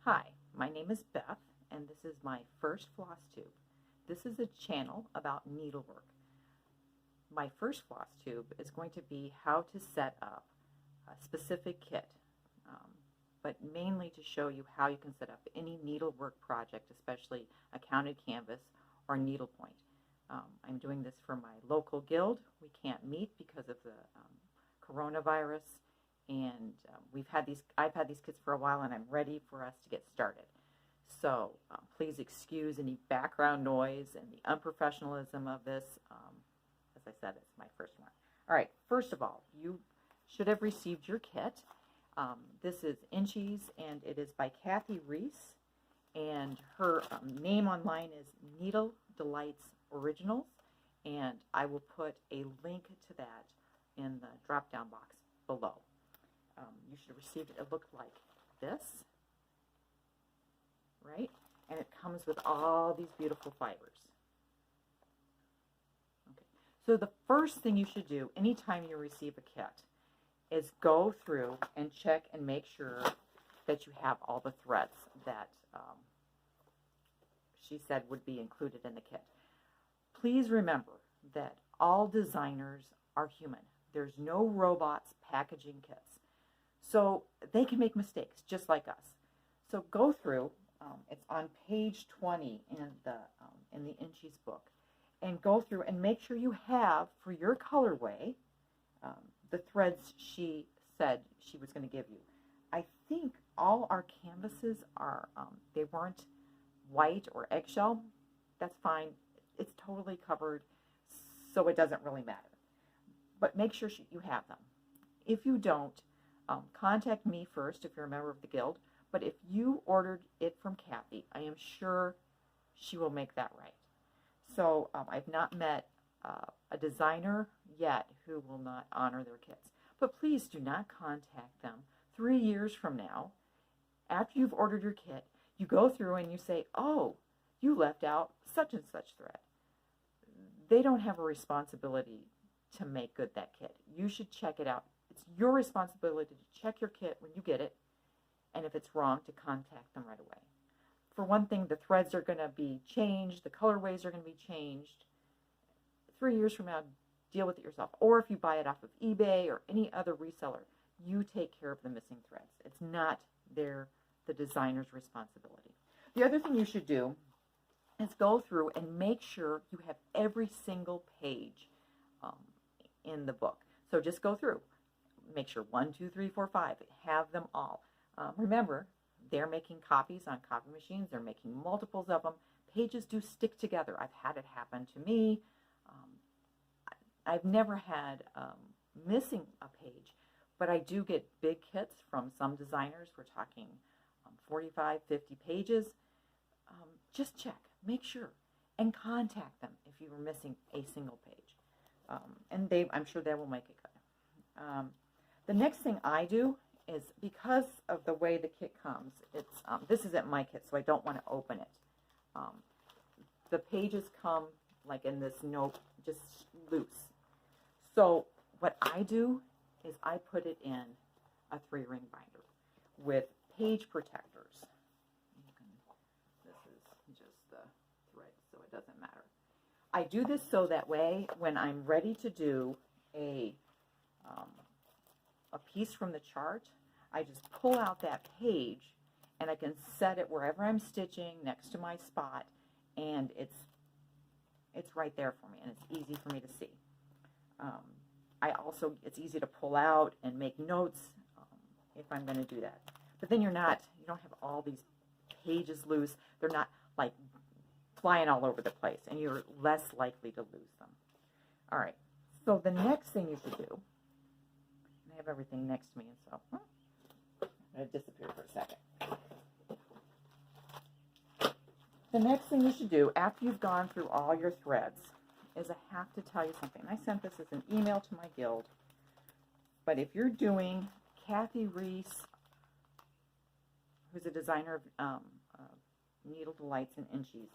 Hi, my name is Beth, and this is my first Flosstube. This is a channel about needlework. My first Flosstube is going to be how to set up a specific kit, but mainly to show you how you can set up any needlework project, especially a counted canvas or needlepoint. I'm doing this for my local guild. We can't meet because of the coronavirus. And I've had these kits for a while, and I'm ready for us to get started. So please excuse any background noise and the unprofessionalism of this. As I said, it's my first one. All right, first of all, you should have received your kit. This is Inchies, and it is by Kathy Reese. And her name online is Needle Delights Originals. And I will put a link to that in the drop-down box below. You should have received it. It looked like this, right? And it comes with all these beautiful fibers. Okay. So the first thing you should do anytime you receive a kit is go through and check and make sure that you have all the threads that she said would be included in the kit. Please remember that all designers are human. There's no robots packaging kits. So they can make mistakes just like us. So go through, it's on page 20 in the Inchies book, and go through and make sure you have, for your colorway, the threads she said she was going to give you. I think all our canvases are, they weren't white or eggshell. That's fine. It's totally covered, so it doesn't really matter. But make sure you have them. If you don't, contact me first if you're a member of the guild. But if you ordered it from Kathy, I am sure she will make that right. So I've not met a designer yet who will not honor their kits. But please do not contact them 3 years from now. After you've ordered your kit, you go through and you say, oh, you left out such and such thread. They don't have a responsibility to make good that kit. You should check it out. It's your responsibility to check your kit when you get it, and if it's wrong, to contact them right away. For one thing, the threads are going to be changed, the colorways are going to be changed. 3 years from now, deal with it yourself. Or if you buy it off of eBay or any other reseller, you take care of the missing threads. It's not the designer's responsibility. The other thing you should do is go through and make sure you have every single page in the book. So just go through. Make sure 1, 2, 3, 4, 5, have them all. Remember, they're making copies on copy machines. They're making multiples of them. Pages do stick together. I've had it happen to me. I've never had missing a page, but I do get big kits from some designers. We're talking 45, 50 pages. Just check, make sure, and contact them if you were missing a single page. And I'm sure they will make it good. The next thing I do is, because of the way the kit comes, this isn't my kit, so I don't want to open it. The pages come like in this note, just loose. So what I do is I put it in a 3-ring binder with page protectors. This is just the thread, so it doesn't matter. I do this so that way when I'm ready to do a piece from the chart, I just pull out that page and I can set it wherever I'm stitching next to my spot, and it's right there for me, and it's easy for me to see. It's easy to pull out and make notes if I'm going to do that. But then you don't have all these pages loose. They're not like flying all over the place, and you're less likely to lose them. All right, so the next thing you should do, I have everything next to me, and so I'm going to disappear for a second. The next thing you should do after you've gone through all your threads is I have to tell you something. I sent this as an email to my guild, but if you're doing Kathy Reese, who's a designer of Needle Delights and Inchies,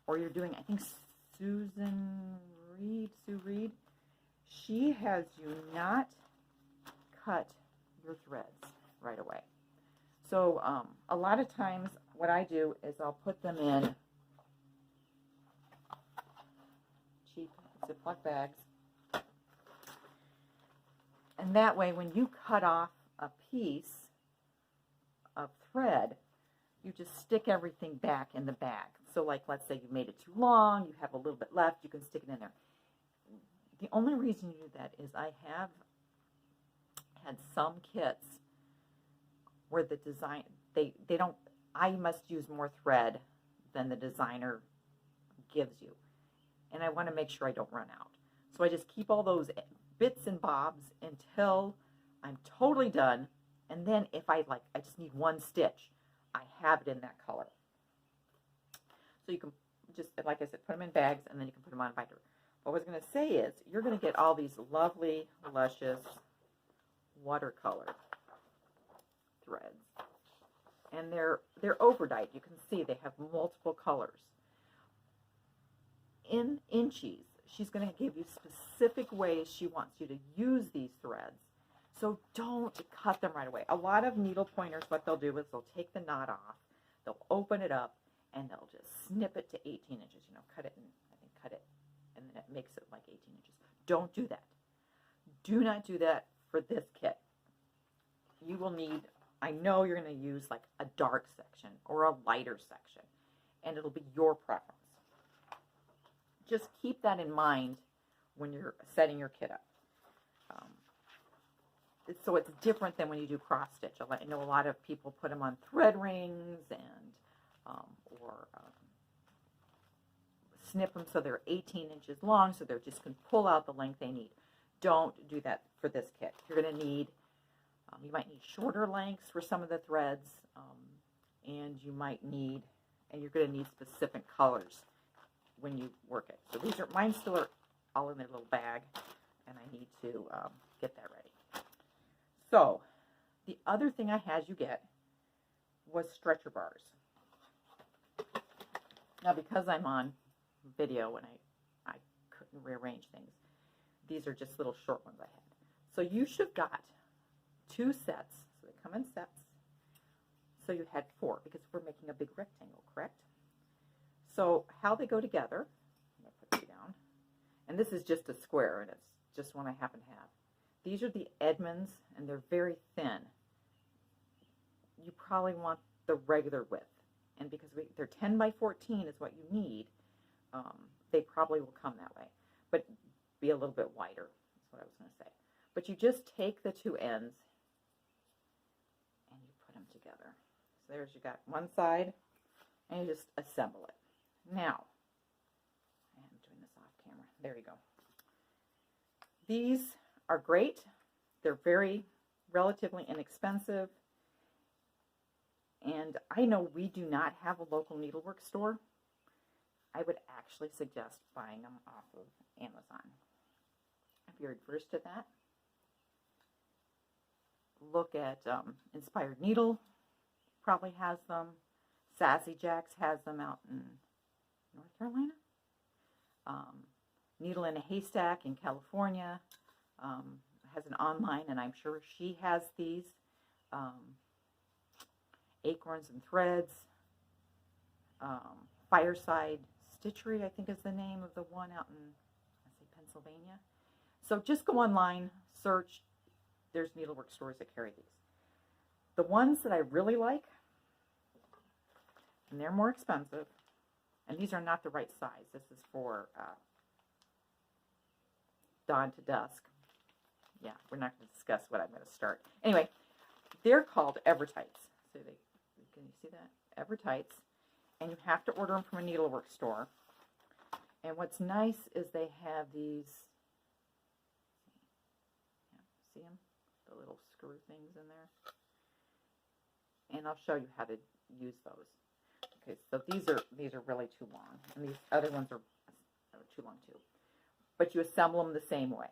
or you're doing, I think, Sue Reed, she has you not cut your threads right away. So a lot of times what I do is I'll put them in cheap Ziploc bags. And that way when you cut off a piece of thread, you just stick everything back in the bag. So like, let's say you made it too long, you have a little bit left, you can stick it in there. The only reason you do that is I have had some kits where the design, they don't, I must use more thread than the designer gives you. And I want to make sure I don't run out. So I just keep all those bits and bobs until I'm totally done. And then if I just need one stitch, I have it in that color. So you can just, like I said, put them in bags and then you can put them on a binder. What I was going to say is you're going to get all these lovely, luscious watercolor threads. And they're overdyed. You can see they have multiple colors. In Inchies, she's going to give you specific ways she wants you to use these threads. So don't cut them right away. A lot of needle pointers, what they'll do is they'll take the knot off, they'll open it up, and they'll just snip it to 18 inches. You know, cut it, and then it makes it like 18 inches. Don't do that. Do not do that for this kit. You will need, I know you're going to use like a dark section or a lighter section, and it'll be your preference. Just keep that in mind when you're setting your kit up. So it's different than when you do cross stitch. I know a lot of people put them on thread rings and or snip them so they're 18 inches long, so they're just can pull out the length they need. Don't do that for this kit. You're going to need, you might need shorter lengths for some of the threads, and you might need, and you're going to need specific colors when you work it. So these are, mine still are all in their little bag, and I need to get that ready. So the other thing I had you get was stretcher bars. Now because I'm on video and I couldn't rearrange things, these are just little short ones I had. So you should have got 2 sets. So they come in sets. So you had 4 because we're making a big rectangle, correct? So how they go together, I'm going to put you down, and this is just a square, and it's just one I happen to have. These are the Edmonds, and they're very thin. You probably want the regular width, and because they're 10 by 14 is what you need, they probably will come that way, but be a little bit wider, that's what I was going to say. But you just take the 2 ends, and you put them together. So there's, you got one side, and you just assemble it. Now, I'm doing this off camera. There you go. These are great. They're very relatively inexpensive. And I know we do not have a local needlework store. I would actually suggest buying them off of Amazon. If you're adverse to that, look at Inspired Needle, probably has them. Sassy Jacks has them out in North Carolina. Needle in a Haystack in California has an online, and I'm sure she has these. Acorns and Threads. Fireside Stitchery, I think is the name of the one out in, let's say, Pennsylvania. So just go online, search. There's needlework stores that carry these. The ones that I really like, and they're more expensive, and these are not the right size. This is for dawn to dusk. Yeah, we're not going to discuss what I'm going to start. Anyway, they're called Evertights. So can you see that? Evertights. And you have to order them from a needlework store. And what's nice is they have these, see them? The little screw things in there. And I'll show you how to use those. Okay, so these are really too long, and these other ones are too long too. But you assemble them the same way.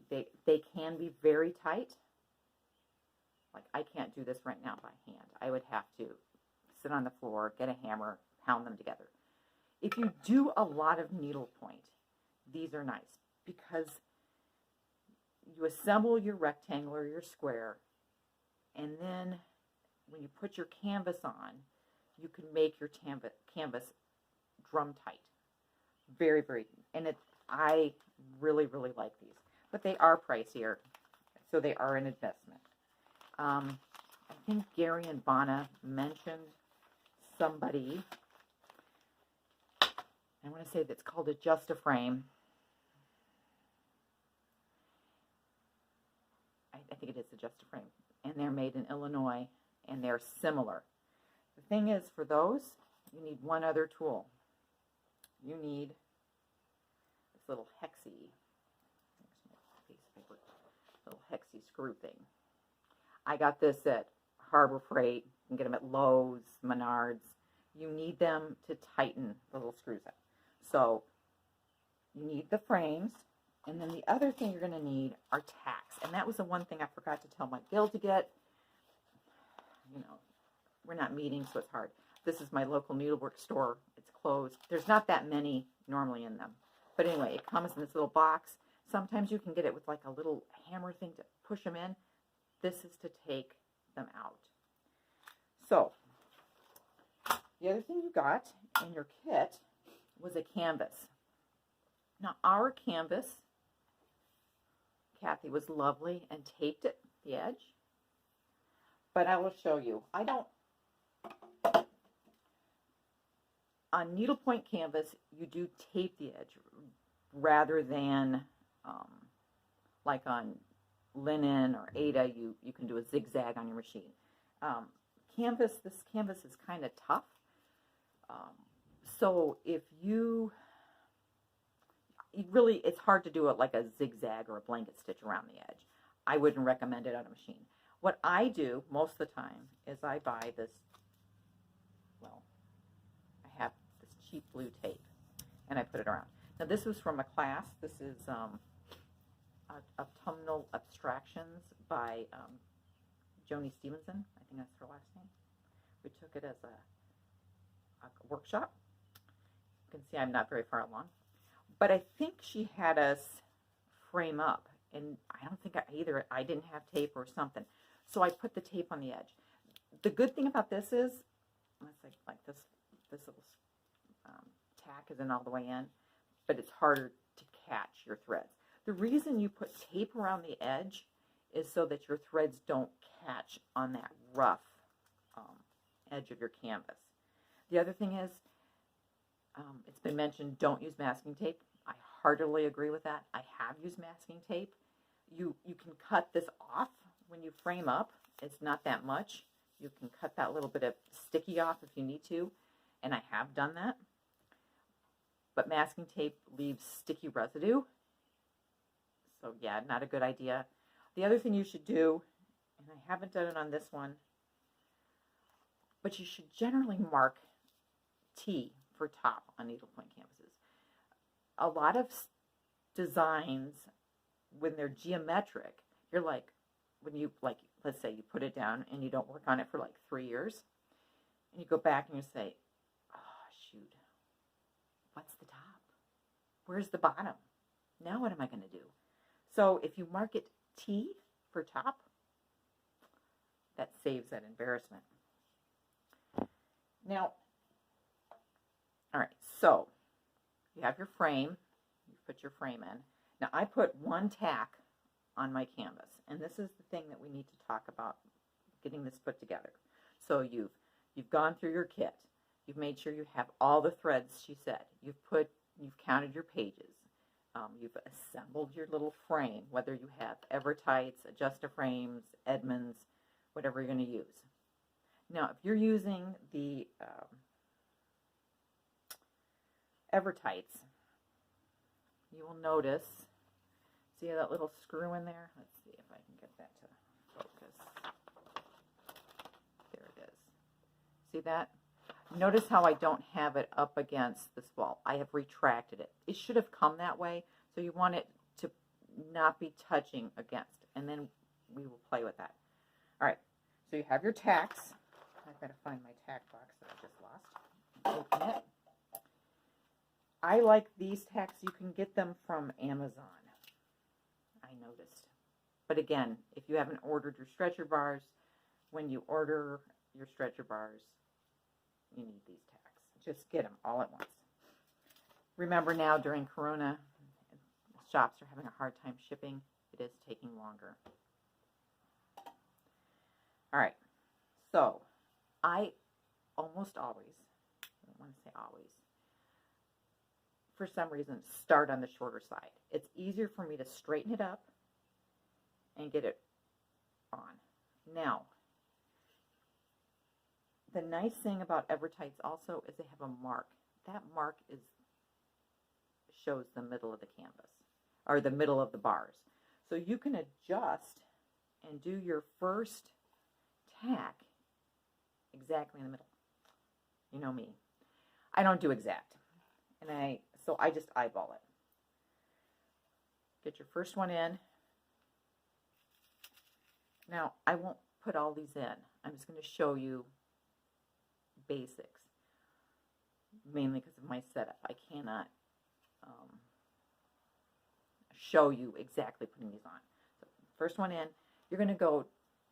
They can be very tight. Like I can't do this right now by hand. I would have to sit on the floor, get a hammer, pound them together. If you do a lot of needlepoint, these are nice because you assemble your rectangle or your square, and then when when you put your canvas on, you can make your canvas drum tight. Very, very, and I really, really like these. But they are pricier, so they are an investment. I think Gary and Vanna mentioned somebody, I want to say that's called Adjust-A-Frame. I think it is Adjust-A-Frame. And they're made in Illinois, and they're similar. The thing is, for those, you need one other tool. You need this little hexy, little hexy screw thing. I got this at Harbor Freight. You can get them at Lowe's, Menards. You need them to tighten the little screws up. So you need the frames, and then the other thing you're going to need are tacks. And that was the one thing I forgot to tell my Bill to get. You know, we're not meeting, so it's hard. This is my local needlework store. It's closed. There's not that many normally in them. But anyway, it comes in this little box. Sometimes you can get it with like a little hammer thing to push them in. This is to take them out. So, the other thing you got in your kit was a canvas. Now, our canvas, Kathy was lovely and taped it, the edge. But I will show you. I don't, on needlepoint canvas, you do tape the edge rather than like on linen or Ada, you can do a zigzag on your machine. This canvas is kind of tough. So if it's hard to do it like a zigzag or a blanket stitch around the edge. I wouldn't recommend it on a machine. What I do most of the time is I buy this, well, I have this cheap blue tape, and I put it around. Now this was from a class. This is Autumnal Abstractions by Joni Stevenson. I think that's her last name. We took it as a workshop. You can see I'm not very far along. But I think she had us frame up, and I don't think I didn't have tape or something. So I put the tape on the edge. The good thing about this is, let's like this little tack isn't all the way in, but it's harder to catch your threads. The reason you put tape around the edge is so that your threads don't catch on that rough edge of your canvas. The other thing is, it's been mentioned, don't use masking tape. I heartily agree with that. I have used masking tape. You can cut this off when you frame up. It's not that much. You can cut that little bit of sticky off if you need to, and I have done that. But masking tape leaves sticky residue. So yeah, not a good idea. The other thing you should do, and I haven't done it on this one, but you should generally mark T for top on needlepoint canvases. A lot of designs, when they're geometric, you're like, when you, like, let's say you put it down and you don't work on it for like 3 years, and you go back and you say, oh, shoot, what's the top? Where's the bottom? Now what am I going to do? So if you mark it T for top, that saves that embarrassment. Now, all right, so you have your frame. You put your frame in. Now, I put one tack on my canvas, and this is the thing that we need to talk about getting this put together. So you've gone through your kit. You've made sure you have all the threads she said. You've counted your pages. You've assembled your little frame, whether you have Evertights, Adjust-A-Frames, Edmonds, whatever you're going to use. Now, if you're using the Evertights, you will notice, see that little screw in there? Let's see if I can get that to focus. There it is. See that? Notice how I don't have it up against this wall. I have retracted it. It should have come that way, so you want it to not be touching against, and then we will play with that. All right, so you have your tacks. I've got to find my tack box that I just lost. Open it. I like these tacks. You can get them from Amazon, I noticed. But again, if you haven't ordered your stretcher bars, when you order your stretcher bars, you need these tacks. Just get them all at once. Remember now, during Corona, shops are having a hard time shipping. It is taking longer. All right, so I almost always, I don't want to say always, for some reason, start on the shorter side. It's easier for me to straighten it up and get it on. Now, the nice thing about Evertights also is they have a mark. That mark shows the middle of the canvas, or the middle of the bars. So you can adjust and do your first tack exactly in the middle. You know me. I don't do exact. So I just eyeball it. Get your first one in. Now, I won't put all these in. I'm just going to show you basics, mainly because of my setup. I cannot show you exactly putting these on. So first one in, you're going to go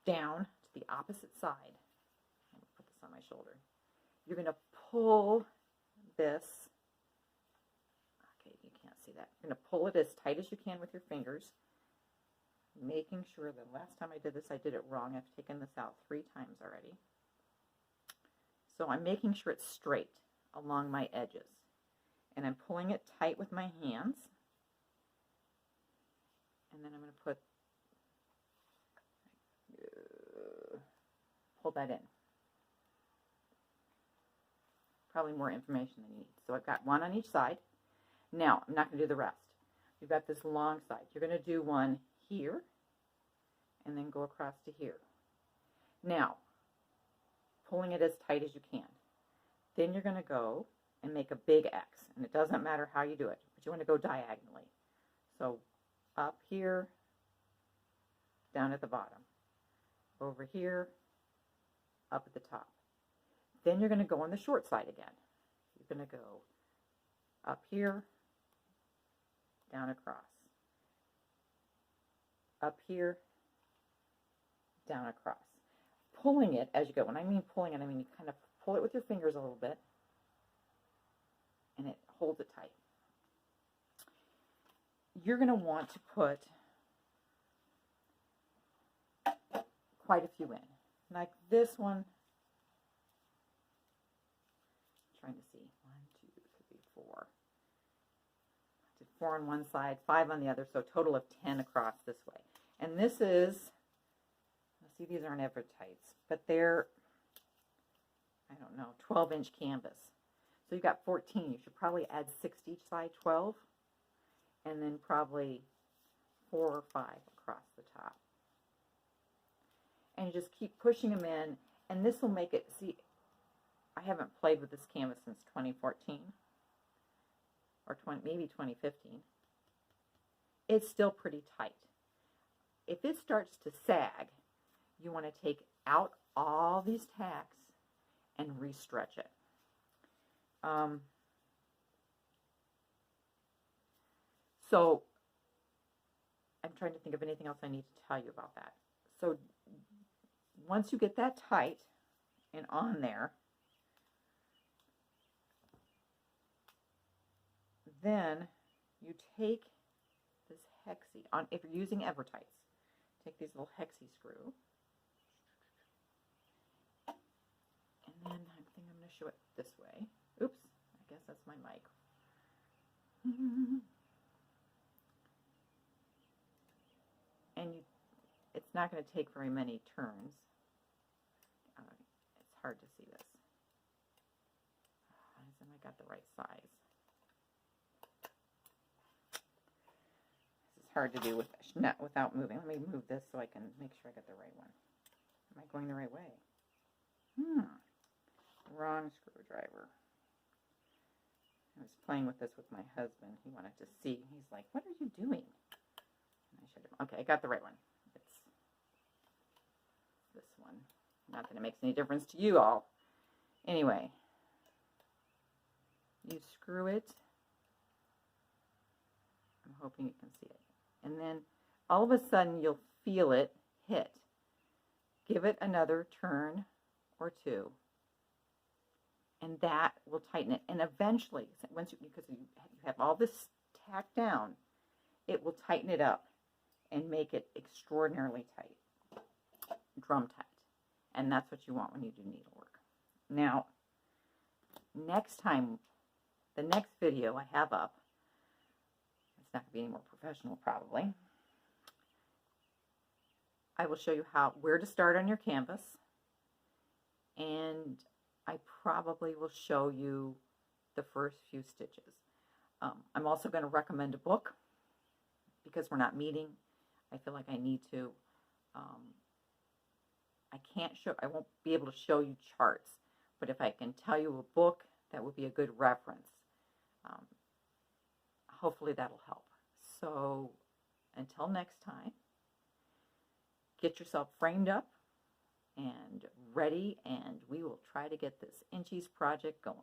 down to the opposite side. I'm going to put this on my shoulder. You're going to pull this. Okay, you can't see that. You're going to pull it as tight as you can with your fingers, making sure the last time I did this, I did it wrong. I've taken this out 3 times already. So I'm making sure it's straight along my edges. And I'm pulling it tight with my hands. And then I'm going to pull that in. Probably more information than you need. So I've got one on each side. Now, I'm not going to do the rest. You've got this long side. You're going to do one here, and then go across to here. Now, pulling it as tight as you can. Then you're going to go and make a big X. And it doesn't matter how you do it, but you want to go diagonally. So up here, down at the bottom. Over here, up at the top. Then you're going to go on the short side again. You're going to go up here, down across. Up here, down across. Pulling it as you go. When I mean pulling it, I mean you kind of pull it with your fingers a little bit, and it holds it tight. You're going to want to put quite a few in. Like this one, I'm trying to see, 1, 2, 3, 4. I did 4 on one side, 5 on the other, so a total of 10 across this way. And this is, see, these aren't Evertights, but they're, I don't know, 12-inch canvas. So you've got 14. You should probably add 6 to each side, 12, and then probably 4 or 5 across the top. And you just keep pushing them in, and this will make it, see, I haven't played with this canvas since 2014, or maybe 2015. It's still pretty tight. If it starts to sag, you want to take out all these tacks and re-stretch it. So I'm trying to think of anything else I need to tell you about that. So once you get that tight and on there, then you take this hexie on. If you're using Evertights, take these little hexie screw, and then I think I'm going to show it this way. Oops, I guess that's my mic. And it's not going to take very many turns. It's hard to see this. I got the right size. This is hard to do without moving. Let me move this so I can make sure I got the right one. Am I going the right way? Wrong screwdriver. I was playing with this with my husband. He wanted to see. He's like, "What are you doing?" And I showed him. Okay, I got the right one. It's this one. Not that it makes any difference to you all. Anyway, you screw it. I'm hoping you can see it. And then all of a sudden you'll feel it hit. Give it another turn or two, and that will tighten it. And eventually, once because you have all this tacked down, it will tighten it up and make it extraordinarily tight, drum tight. And that's what you want when you do needlework. Now, next time, the next video I have up, it's not going to be any more professional probably, I will show you where to start on your canvas, and I probably will show you the first few stitches. I'm also going to recommend a book because we're not meeting. I feel like I need to. I won't be able to show you charts, but if I can tell you a book, that would be a good reference. Hopefully that'll help. So until next time, get yourself framed up and ready, and we will try to get this Inchies project going.